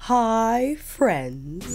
Hi, friends.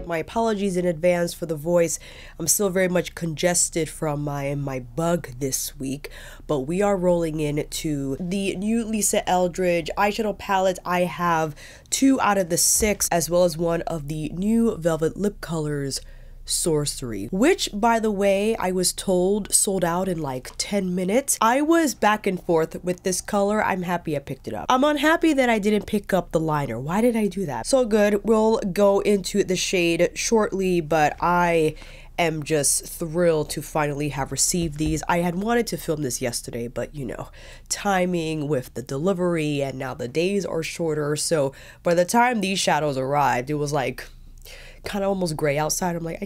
My apologies in advance for the voice. I'm still very much congested from my bug this week, but we are rolling into the new Lisa Eldridge eyeshadow palette. I have 2 out of the 6, as well as one of the new velvet lip colors, Sorcery, which, by the way, I was told sold out in like 10 minutes. I was back and forth with this color. I'm happy I picked it up. I'm unhappy that I didn't pick up the liner. Why did I do that? So good. We'll go into the shade shortly, but I am just thrilled to finally have received these. I had wanted to film this yesterday, but you know, timing with the delivery, and now the days are shorter. So by the time these shadows arrived, it was like kind of almost gray outside. I'm like, I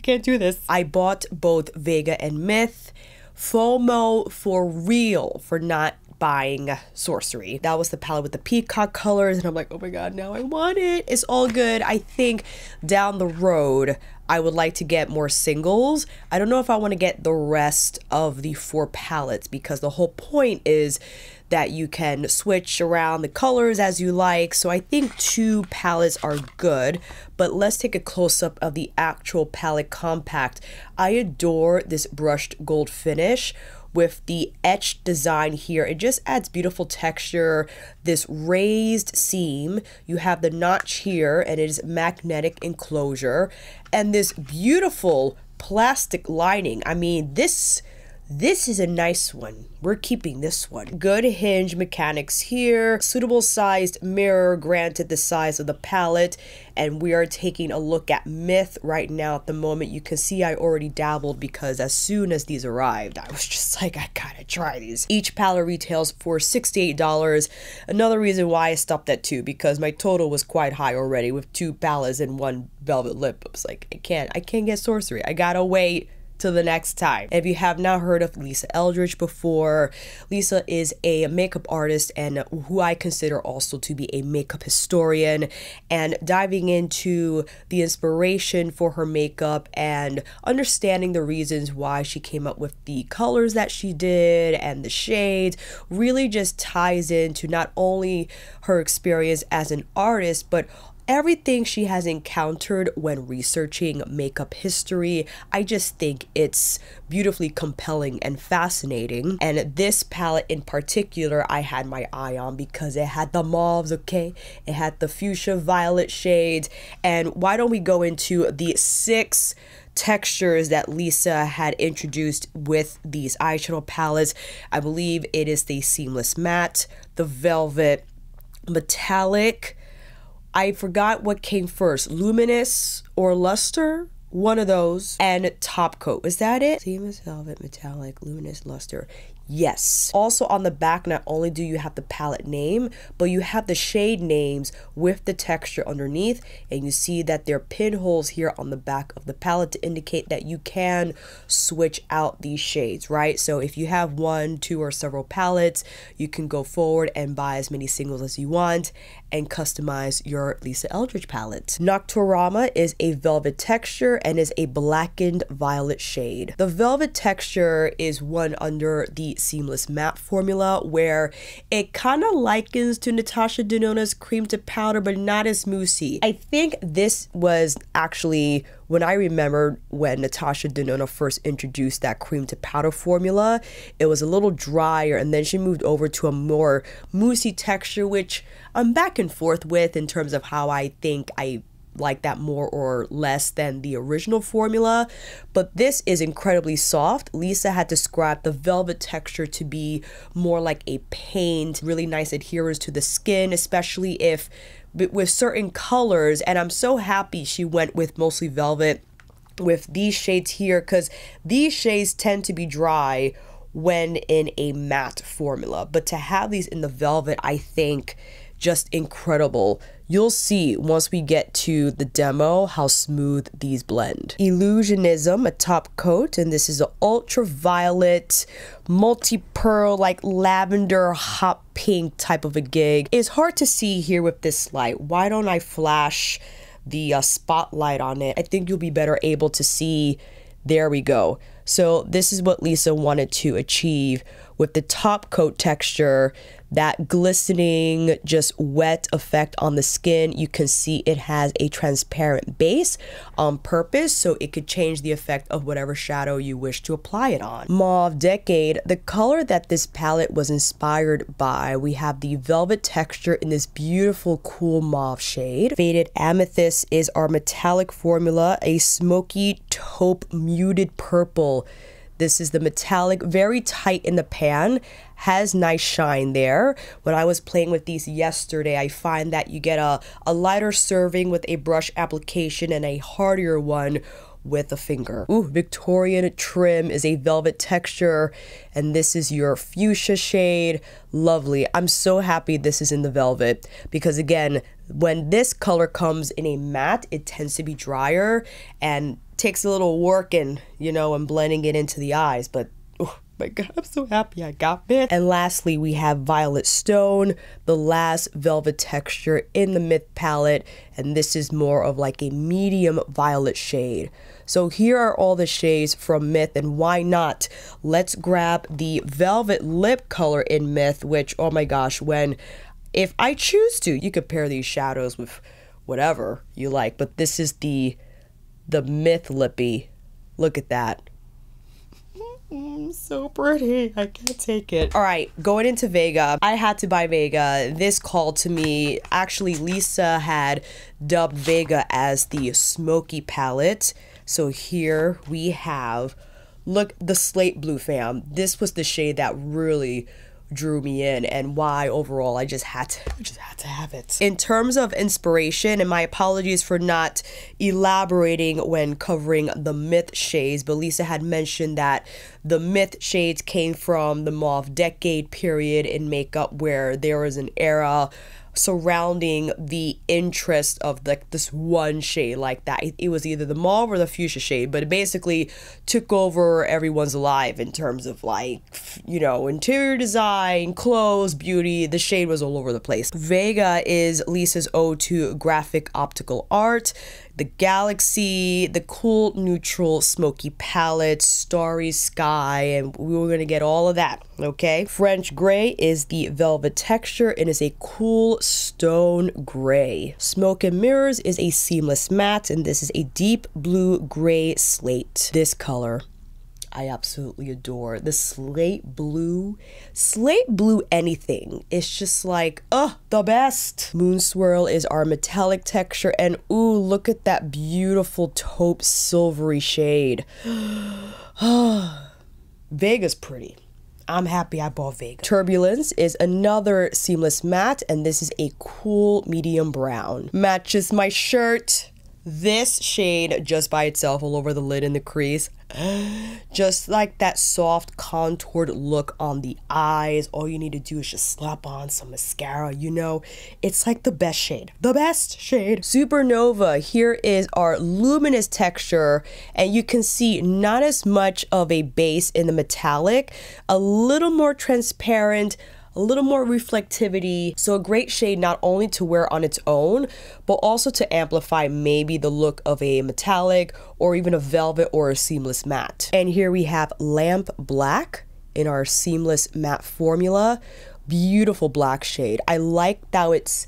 can't do this. I bought both Vega and Myth. FOMO for real for not buying Sorcery. That was the palette with the peacock colors, and I'm like, oh my god, now I want it. It's all good. I think down the road I would like to get more singles. I don't know if I want to get the rest of the 4 palettes, because the whole point is that you can switch around the colors as you like. So I think 2 palettes are good, but let's take a close-up of the actual palette compact. I adore this brushed gold finish with the etched design here. It just adds beautiful texture. This raised seam, you have the notch here, and it is magnetic enclosure, and this beautiful plastic lining. I mean, this is a nice one. We're keeping this one. Good hinge mechanics here. Suitable sized mirror, granted the size of the palette. And we are taking a look at Myth right now. At the moment, you can see I already dabbled, because as soon as these arrived, I was just like, I gotta try these. Each palette retails for $68. Another reason why I stopped at 2, because my total was quite high already with 2 palettes and 1 velvet lip. I was like, I can't get Sorcery. I gotta wait till the next time. If you have not heard of Lisa Eldridge before, Lisa is a makeup artist and who I consider also to be a makeup historian, and diving into the inspiration for her makeup and understanding the reasons why she came up with the colors that she did and the shades really just ties into not only her experience as an artist, but everything she has encountered when researching makeup history. I just think it's beautifully compelling and fascinating. And this palette in particular, I had my eye on because it had the mauves, okay? It had the fuchsia violet shades. And why don't we go into the 6 textures that Lisa had introduced with these eyeshadow palettes. I believe it is the seamless matte, the velvet, metallic, I forgot what came first, luminous or luster, one of those, and top coat. Is that it? Seamless velvet, metallic, luminous, luster. Yes. Also on the back, not only do you have the palette name, but you have the shade names with the texture underneath, and you see that there are pinholes here on the back of the palette to indicate that you can switch out these shades, right? So if you have 1, 2, or several palettes, you can go forward and buy as many singles as you want and customize your Lisa Eldridge palette. Nocturama is a velvet texture and is a blackened violet shade. The velvet texture is one under the seamless matte formula, where it kind of likens to Natasha Denona's cream to powder, but not as moussey. I think this was actually when I remembered when Natasha Denona first introduced that cream to powder formula. It was a little drier, and then she moved over to a more moussey texture, which I'm back and forth with in terms of how I think I like that more or less than the original formula. But this is incredibly soft. Lisa had described the velvet texture to be more like a paint, really nice adherence to the skin, especially if with certain colors. And I'm so happy she went with mostly velvet with these shades here, because these shades tend to be dry when in a matte formula, but to have these in the velvet, I think just incredible. You'll see once we get to the demo how smooth these blend. Illusionism, a top coat, and this is an ultraviolet, multi-pearl, like lavender, hot pink type of a gig. It's hard to see here with this light. Why don't I flash the spotlight on it? I think you'll be better able to see. There we go. So this is what Lisa wanted to achieve with the top coat texture, that glistening, just wet effect on the skin. You can see it has a transparent base on purpose so it could change the effect of whatever shadow you wish to apply it on. Mauve Decade, the color that this palette was inspired by, we have the velvet texture in this beautiful cool mauve shade. Faded Amethyst is our metallic formula, a smoky taupe muted purple. This is the metallic, very tight in the pan, has nice shine there. When I was playing with these yesterday, I find that you get a lighter serving with a brush application and a hardier one with a finger. Ooh, Victorian Trim is a velvet texture, and this is your fuchsia shade. Lovely. I'm so happy this is in the velvet because, again, when this color comes in a matte, it tends to be drier and takes a little working, you know, and blending it into the eyes. But oh my god, I'm so happy I got it. And lastly, we have Violet Stone, the last velvet texture in the Myth palette, and this is more of like a medium violet shade. So here are all the shades from Myth, and why not? Let's grab the velvet lip color in Myth, which, oh my gosh, if I choose to, you could pair these shadows with whatever you like, but this is the Myth lippy. Look at that. So pretty. I can't take it. All right, going into Vega. I had to buy Vega. This called to me. Actually, Lisa had dubbed Vega as the smoky palette. So here we have, look, the slate blue, fam. This was the shade that really drew me in, and why overall I just had to have it. In terms of inspiration, and my apologies for not elaborating when covering the Myth shades, but Lisa had mentioned that the Myth shades came from the Mauve Decade period in makeup, where there was an era surrounding the interest of like this one shade like that. It was either the mauve or the fuchsia shade, but it basically took over everyone's life in terms of, like, you know, interior design, clothes, beauty. The shade was all over the place. Vega is Lisa's ode to graphic optical art, the galaxy, the cool neutral smoky palette, starry sky, and we were gonna get all of that, okay? French gray is the velvet texture and is a cool stone gray. Smoke and Mirrors is a seamless matte, and this is a deep blue gray slate. This color I absolutely adore. The slate blue anything. It's just like, oh, the best. Moon Swirl is our metallic texture, and ooh, look at that beautiful taupe silvery shade. Vega's pretty. I'm happy I bought Vega. Turbulence is another seamless matte, and this is a cool medium brown. Matches my shirt. This shade just by itself all over the lid and the crease. Just like that soft contoured look on the eyes. All you need to do is just slap on some mascara, you know. It's like the best shade. The best shade. Supernova, here is our luminous texture, and you can see not as much of a base in the metallic, a little more transparent, a little more reflectivity. So a great shade not only to wear on its own, but also to amplify maybe the look of a metallic or even a velvet or a seamless matte. And here we have Lamp Black in our seamless matte formula. Beautiful black shade. I like how it's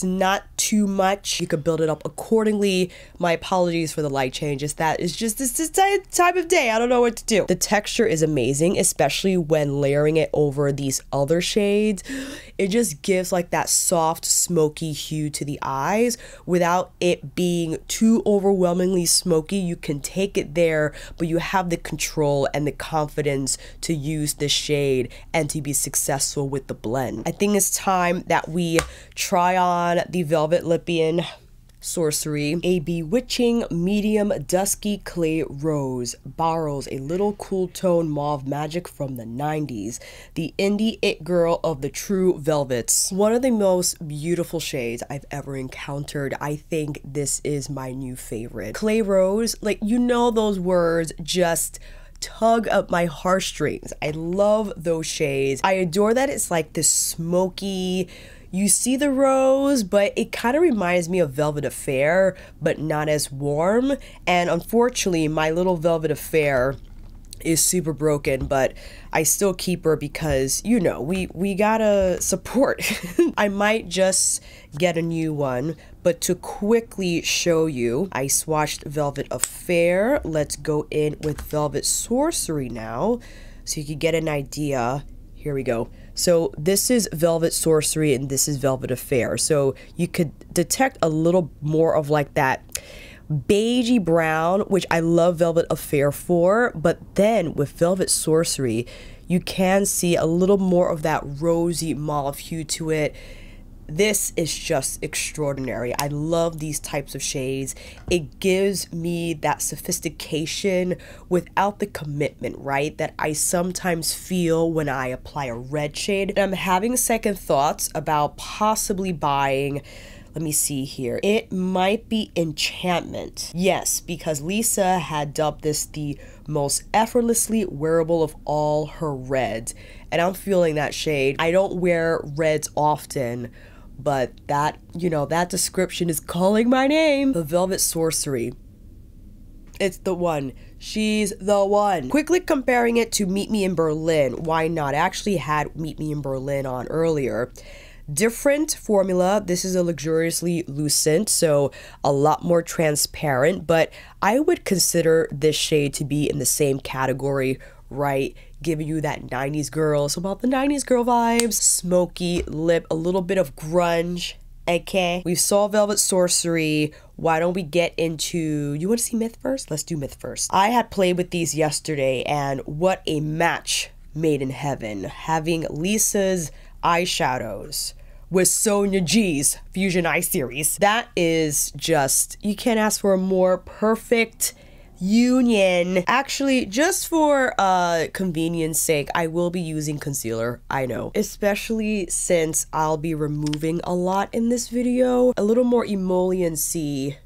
not too much. You could build it up accordingly. My apologies for the light changes. That is just this time of day. I don't know what to do. The texture is amazing, especially when layering it over these other shades. It just gives like that soft, smoky hue to the eyes without it being too overwhelmingly smoky. You can take it there, but you have the control and the confidence to use the shade and to be successful with the blend. I think it's time that we try on the Velvet Lipian Sorcery. A bewitching medium dusky clay rose borrows a little cool tone mauve magic from the 90s. The indie it girl of the true velvets. One of the most beautiful shades I've ever encountered. I think this is my new favorite. Clay rose, like, you know, those words just tug up my heartstrings. I love those shades. I adore that it's like this smoky, you see the rose, but it kind of reminds me of Velvet Affair, but not as warm. And unfortunately, my little Velvet Affair is super broken, but I still keep her because, you know, we gotta support. I might just get a new one, but to quickly show you, I swatched Velvet Affair. Let's go in with Velvet Sorcery now, so you can get an idea. Here we go. So this is Velvet Sorcery and this is Velvet Affair. So you could detect a little more of like that beigey brown, which I love Velvet Affair for, but then with Velvet Sorcery, you can see a little more of that rosy mauve hue to it. This is just extraordinary. I love these types of shades. It gives me that sophistication without the commitment, right? That I sometimes feel when I apply a red shade. And I'm having second thoughts about possibly buying, let me see here. It might be Enchantment. Yes, because Lisa had dubbed this the most effortlessly wearable of all her reds. And I'm feeling that shade. I don't wear reds often, but that, you know, that description is calling my name. The Velvet Sorcery. It's the one. She's the one. Quickly comparing it to Meet Me in Berlin. Why not? I actually had Meet Me in Berlin on earlier. Different formula. This is a luxuriously lucent, so a lot more transparent, but I would consider this shade to be in the same category, right? Giving you that 90s girl, so about the 90s girl vibes, smoky lip, a little bit of grunge, okay? We saw Velvet Sorcery. Why don't we get into, you want to see Myth first? Let's do Myth first. I had played with these yesterday, and what a match made in heaven. Having Lisa's eyeshadows with Sonia G's Fusion Eye series. That is just, you can't ask for a more perfect union. Actually, just for convenience sake, I will be using concealer, I know. Especially since I'll be removing a lot in this video. A little more emolliency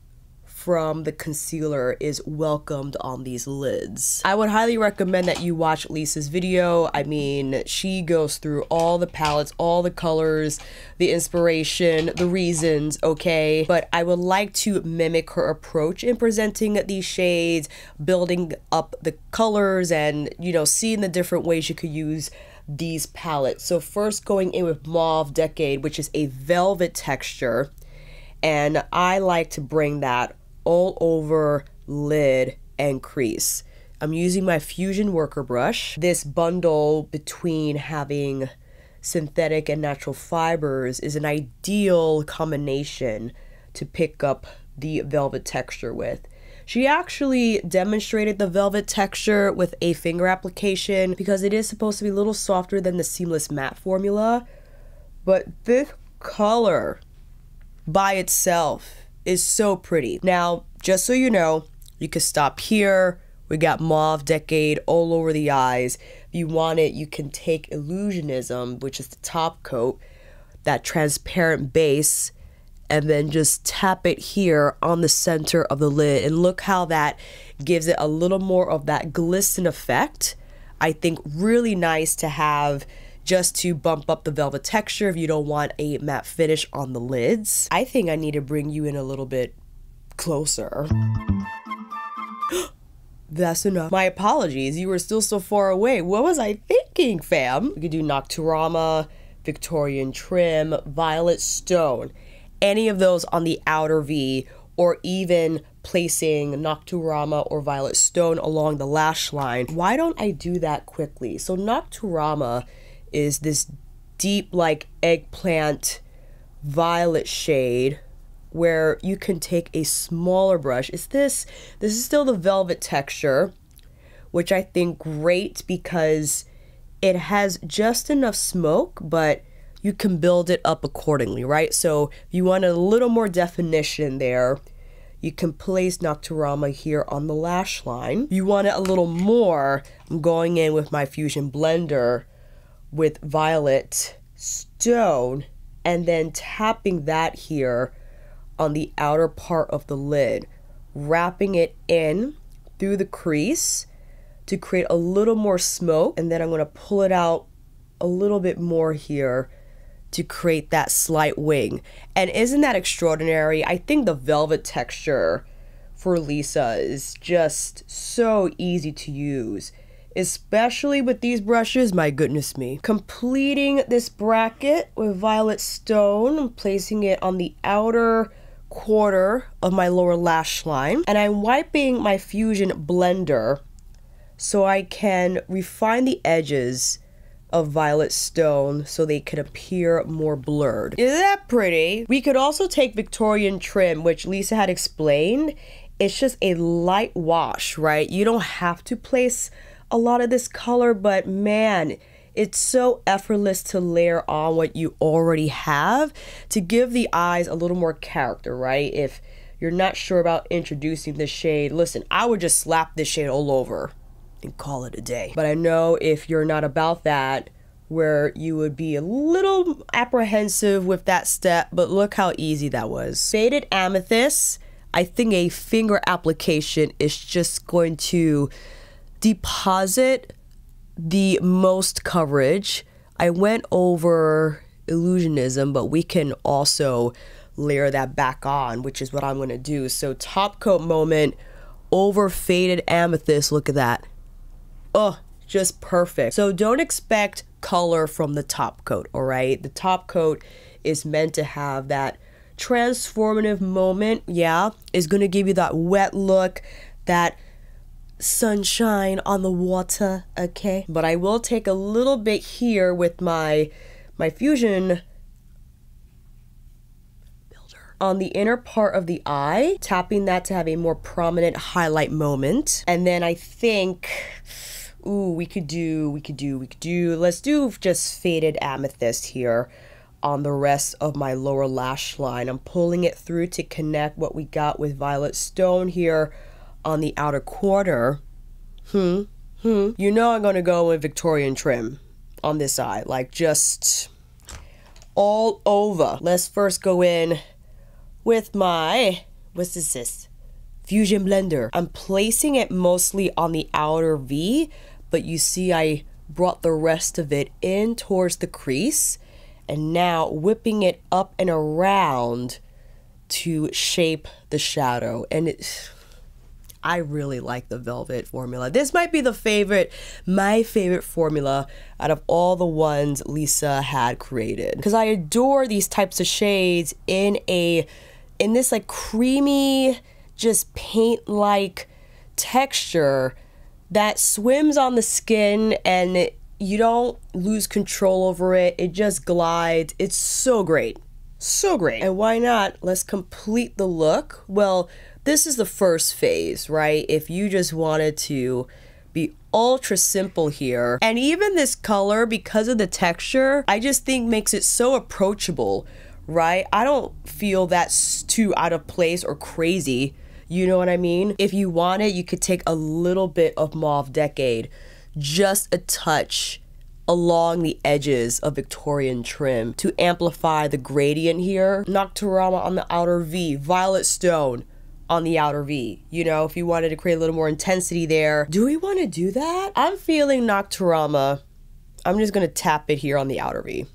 from the concealer is welcomed on these lids. I would highly recommend that you watch Lisa's video. I mean, she goes through all the palettes, all the colors, the inspiration, the reasons, okay? But I would like to mimic her approach in presenting these shades, building up the colors and, you know, seeing the different ways you could use these palettes. So first going in with Mauve Decade, which is a velvet texture. And I like to bring that all over lid and crease. I'm using my Fusion Worker brush. This bundle between having synthetic and natural fibers is an ideal combination to pick up the velvet texture with. She actually demonstrated the velvet texture with a finger application because it is supposed to be a little softer than the Seamless Matte formula, but this color by itself is so pretty. Now, just so you know, you can stop here. We got Mauve Decade all over the eyes. If you want it, you can take Illusionism, which is the top coat, that transparent base, and then just tap it here on the center of the lid. And look how that gives it a little more of that glisten effect. I think really nice to have just to bump up the velvet texture if you don't want a matte finish on the lids. I think I need to bring you in a little bit closer. That's enough. My apologies, you were still so far away. What was I thinking, fam? We could do Nocturama, Victorian Trim, Violet Stone. Any of those on the outer V, or even placing Nocturama or Violet Stone along the lash line. Why don't I do that quickly? So Nocturama is this deep like eggplant violet shade where you can take a smaller brush. This is still the velvet texture, which I think great because it has just enough smoke, but you can build it up accordingly, right? So if you want a little more definition there, you can place Nocturama here on the lash line. If you want it a little more, I'm going in with my Fusion Blender with Violet Stone and then tapping that here on the outer part of the lid, wrapping it in through the crease to create a little more smoke, and then I'm going to pull it out a little bit more here to create that slight wing. And isn't that extraordinary? I think the velvet texture for Lisa is just so easy to use. especially with these brushes, my goodness me. Completing this bracket with Violet Stone, I'm placing it on the outer quarter of my lower lash line, and I'm wiping my Fusion blender so I can refine the edges of Violet Stone so they could appear more blurred. Isn't that pretty? We could also take Victorian trim, which Lisa had explained. It's just a light wash, right? You don't have to place a lot of this color, but man, it's so effortless to layer on what you already have to give the eyes a little more character, right? If you're not sure about introducing the shade, listen, I would just slap this shade all over and call it a day. But I know if you're not about that, where you would be a little apprehensive with that step, but look how easy that was. Faded Amethyst, I think a finger application is just going to deposit the most coverage. I went over illusionism, but we can also layer that back on, which is what I'm gonna do. So top coat moment over Faded Amethyst, look at that. Oh, just perfect. So don't expect color from the top coat, all right? The top coat is meant to have that transformative moment, yeah? It's gonna give you that wet look, that sunshine on the water, okay? But I will take a little bit here with my Fusion builder on the inner part of the eye, tapping that to have a more prominent highlight moment. And then I think, ooh, let's do just Faded Amethyst here on the rest of my lower lash line. I'm pulling it through to connect what we got with Violet Stone here on the outer corner. You know I'm gonna go with Victorian trim on this eye, like just all over. Let's first go in with my, what's this? Fusion blender. I'm placing it mostly on the outer V, but you see I brought the rest of it in towards the crease, and now whipping it up and around to shape the shadow. And I really like the Velvet formula. This might be my favorite formula out of all the ones Lisa had created, because I adore these types of shades in this like creamy, just paint-like texture that swims on the skin and you don't lose control over it. It just glides. It's so great. So great. And why not? Let's complete the look. Well, this is the first phase, right? If you just wanted to be ultra simple here. And even this color, because of the texture, I just think makes it so approachable, right? I don't feel that's too out of place or crazy. You know what I mean? If you want it, you could take a little bit of Mauve Decade, just a touch along the edges of Victorian trim to amplify the gradient here. Nocturama on the outer V, Violet Stone on the outer V. You know, if you wanted to create a little more intensity there. Do we want to do that? I'm feeling Nocturama. I'm just gonna tap it here on the outer V.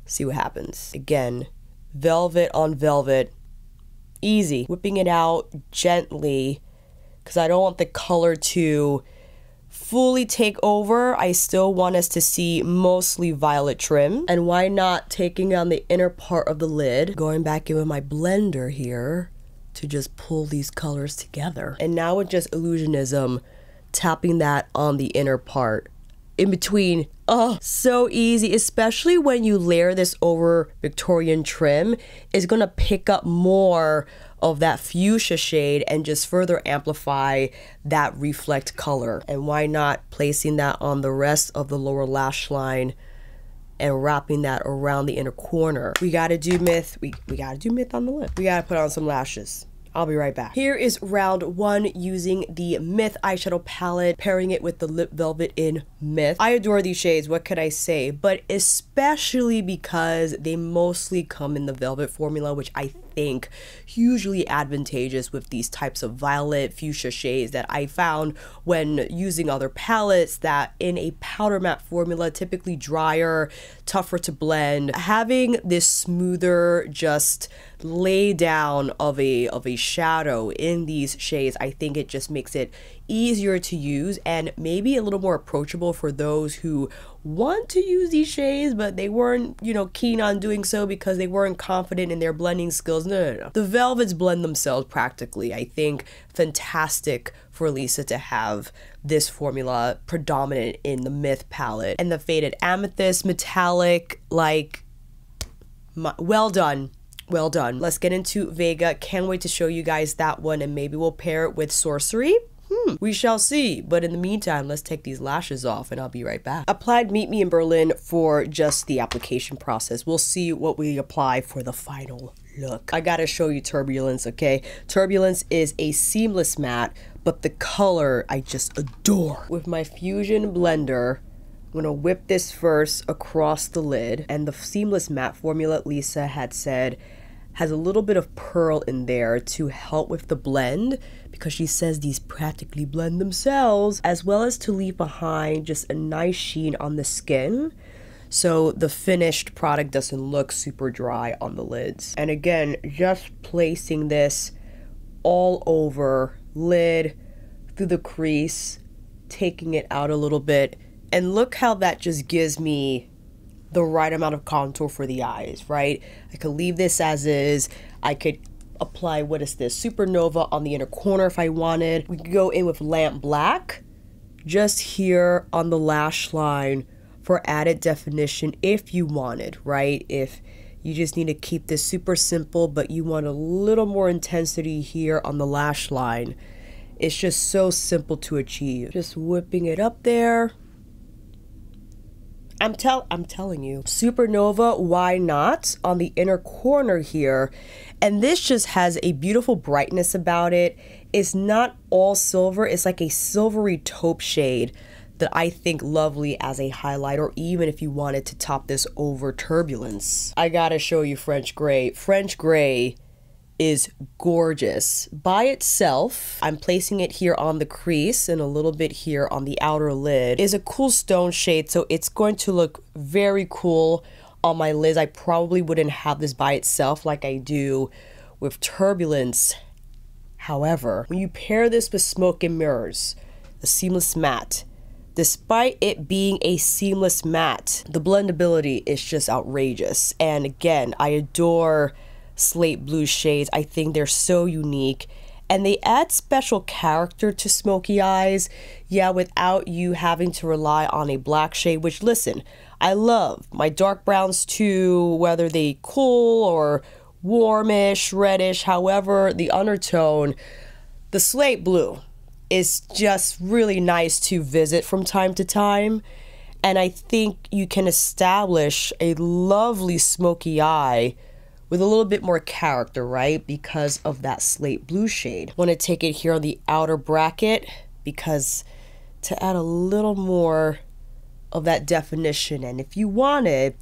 See what happens. Again, velvet on velvet. Easy. Whipping it out gently because I don't want the color to fully take over. I still want us to see mostly violet trim. And why not taking on the inner part of the lid, going back in with my blender here to just pull these colors together. And now with just illusionism, tapping that on the inner part in between. Oh, so easy, especially when you layer this over Victorian trim. It's gonna pick up more of that fuchsia shade and just further amplify that reflect color. And why not placing that on the rest of the lower lash line and wrapping that around the inner corner. We gotta do myth. We gotta do myth on the lip. We gotta put on some lashes. I'll be right back. Here is round one using the Myth eyeshadow palette, pairing it with the Lip Velvet in Myth. I adore these shades, what could I say? But especially because they mostly come in the Velvet formula, which I think hugely advantageous with these types of violet fuchsia shades that I found when using other palettes that in a powder matte formula, typically drier, tougher to blend. Having this smoother, just lay down of a shadow in these shades, I think it just makes it easier to use and maybe a little more approachable for those who want to use these shades, but they weren't, you know, keen on doing so because they weren't confident in their blending skills. No. The velvets blend themselves practically. I think fantastic for Alicia to have this formula predominant in the Myth palette. And the Faded Amethyst metallic, like, well done. Well done. Let's get into Vega. Can't wait to show you guys that one, and maybe we'll pair it with Sorcery. We shall see. But in the meantime, let's take these lashes off and I'll be right back. Applied Meet Me in Berlin for just the application process. We'll see what we apply for the final look. I gotta show you Turbulence, okay? Turbulence is a seamless matte, but the color I just adore. With my Fusion blender, I'm gonna whip this first across the lid, and the seamless matte formula Lisa had said has a little bit of pearl in there to help with the blend, because she says these practically blend themselves, as well as to leave behind just a nice sheen on the skin, so the finished product doesn't look super dry on the lids. And again, just placing this all over lid, through the crease, taking it out a little bit, and look how that just gives me the right amount of contour for the eyes, right? I could leave this as is. I could apply, what is this, Supernova on the inner corner if I wanted. We could go in with Lamp Black just here on the lash line for added definition if you wanted, right? If you just need to keep this super simple, but you want a little more intensity here on the lash line. It's just so simple to achieve. Just whipping it up there. I'm telling you, Supernova, why not, on the inner corner here. And this just has a beautiful brightness about it. It's not all silver, it's like a silvery taupe shade that I think lovely as a highlight, or even if you wanted to top this over Turbulence. I gotta show you French Gray. French Gray is gorgeous by itself. I'm placing it here on the crease and a little bit here on the outer lid. Is a cool stone shade, so it's going to look very cool on my lids. I probably wouldn't have this by itself like I do with Turbulence. However, when you pair this with Smoke and Mirrors, the seamless matte, despite it being a seamless matte, the blendability is just outrageous. And again, I adore slate blue shades. I think they're so unique, and they add special character to smoky eyes, yeah, without you having to rely on a black shade, which, listen, I love my dark browns too, whether they cool or warmish, reddish, however, the undertone, the slate blue is just really nice to visit from time to time. And I think you can establish a lovely smoky eye with a little bit more character, right? Because of that slate blue shade. Want to take it here on the outer bracket because to add a little more of that definition. And if you wanted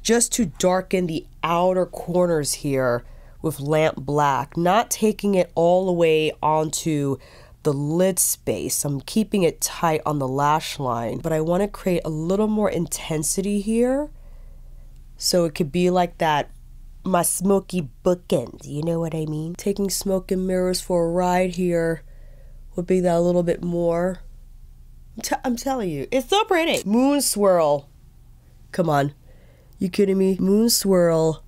just to darken the outer corners here with Lamp Black, not taking it all the way onto the lid space. I'm keeping it tight on the lash line, but I want to create a little more intensity here. So it could be like that, my smoky bookend, you know what I mean? Taking Smoke and Mirrors for a ride here would be that a little bit more. I'm telling you, it's so pretty. Moon Swirl. Come on. You kidding me? Moon Swirl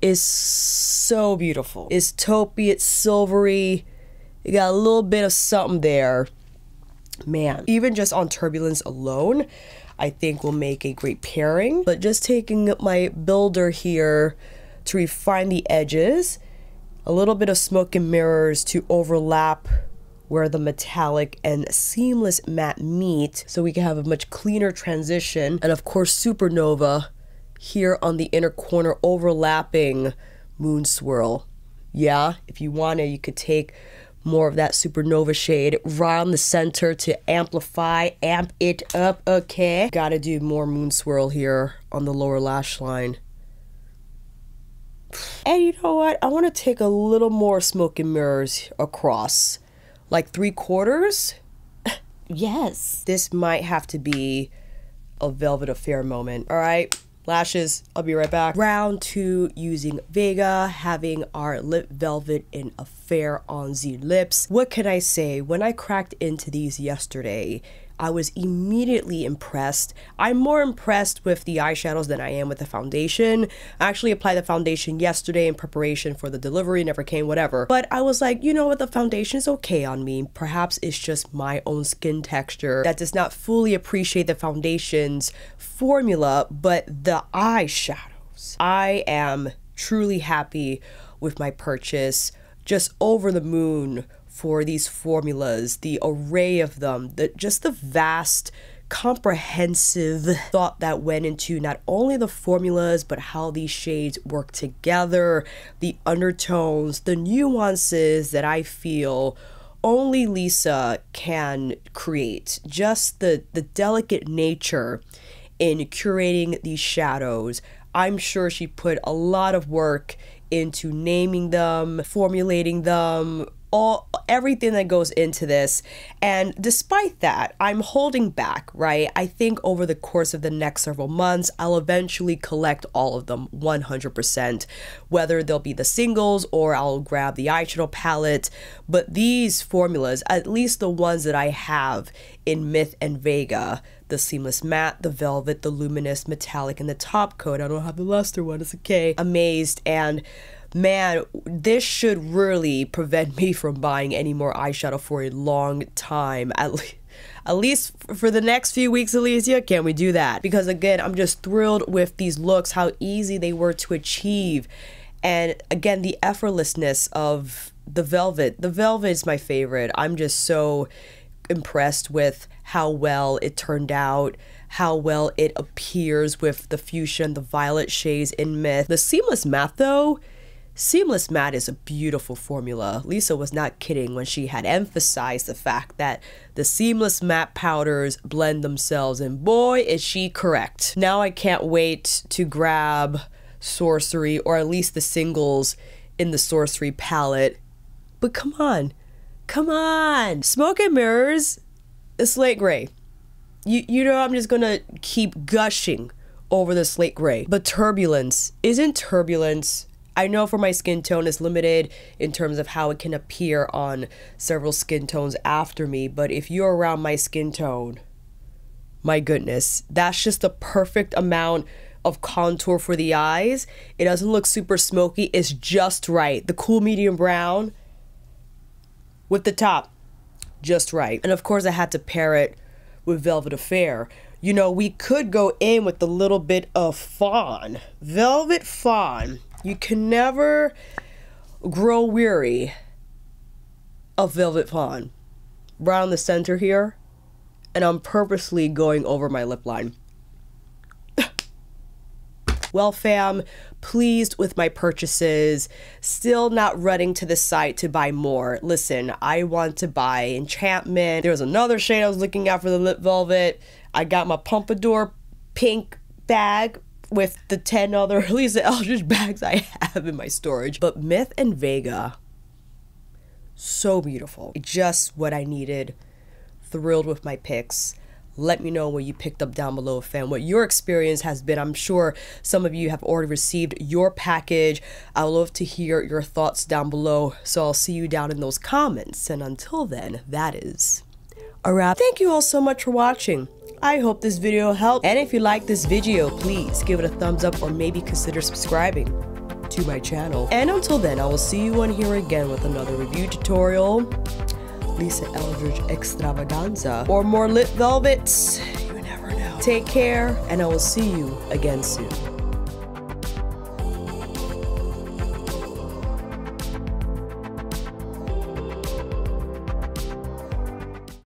is so beautiful. It's taupey, it's silvery. You got a little bit of something there. Man, even just on Turbulence alone, I think will make a great pairing. But just taking my builder here to refine the edges, a little bit of Smoke and Mirrors to overlap where the metallic and seamless matte meet, so we can have a much cleaner transition. And of course, Supernova here on the inner corner overlapping Moon Swirl. Yeah, if you wanted, you could take more of that Supernova shade right on the center to amp it up, okay? Gotta do more Moon Swirl here on the lower lash line. And you know what? I want to take a little more Smoke and Mirrors across. Like 3/4? Yes. This might have to be a Velvet Affair moment. All right, lashes, I'll be right back. Round 2 using Vega, having our lip velvet in a fair on the lips. What can I say? When I cracked into these yesterday, I was immediately impressed. I'm more impressed with the eyeshadows than I am with the foundation. I actually applied the foundation yesterday in preparation for the delivery, never came, whatever. But I was like, you know what, the foundation is okay on me. Perhaps it's just my own skin texture that does not fully appreciate the foundation's formula, but the eyeshadows. I am truly happy with my purchase. Just over the moon for these formulas, the array of them, just the vast, comprehensive thought that went into not only the formulas, but how these shades work together, the undertones, the nuances that I feel only Lisa can create. Just the delicate nature in curating these shadows. I'm sure she put a lot of work into naming them, formulating them, everything that goes into this. And despite that, I'm holding back, right? I think over the course of the next several months, I'll eventually collect all of them 100%, whether they'll be the singles or I'll grab the eyeshadow palette. But these formulas, at least the ones that I have in Myth and Vega, the Seamless Matte, the Velvet, the Luminous, Metallic, and the Top Coat. I don't have the Luster one, it's okay. Amazed, and man, this should really prevent me from buying any more eyeshadow for a long time. At least for the next few weeks, Alicia, can we do that? Because again, I'm just thrilled with these looks, how easy they were to achieve. And again, the effortlessness of the Velvet. The Velvet is my favorite. I'm just so impressed with how well it turned out, how well it appears with the fuchsia and the violet shades in Myth. The Seamless Matte though, Seamless Matte is a beautiful formula. Lisa was not kidding when she had emphasized the fact that the Seamless Matte powders blend themselves, and boy is she correct. Now I can't wait to grab Sorcery, or at least the singles in the Sorcery palette. But come on, come on! Smoke and Mirrors, the slate gray. You know I'm just gonna keep gushing over the slate gray. But Turbulence, isn't Turbulence, I know for my skin tone is limited in terms of how it can appear on several skin tones after me, but if you're around my skin tone, my goodness, that's just the perfect amount of contour for the eyes. It doesn't look super smoky, it's just right. The cool medium brown with the top, just right. And of course I had to pair it with Velvet Affair. You know, we could go in with a little bit of fawn. Velvet Fawn. You can never grow weary of Velvet Fawn. Right on the center here. And I'm purposely going over my lip line. Well, fam, pleased with my purchases. Still not running to the site to buy more. Listen, I want to buy Enchantment. There's another shade I was looking at for the lip velvet. I got my Pompadour pink bag with the 10 other Lisa Eldridge bags I have in my storage. But Myth and Vega, so beautiful. Just what I needed. Thrilled with my picks. Let me know what you picked up down below, fam, what your experience has been. I'm sure some of you have already received your package. I would love to hear your thoughts down below, so I'll see you down in those comments. And until then, that is a wrap. Thank you all so much for watching. I hope this video helped, and if you like this video, please give it a thumbs up or maybe consider subscribing to my channel. And until then, I will see you on here again with another review tutorial, Lisa Eldridge extravaganza, or more lip velvets. You never know. Take care, and I will see you again soon.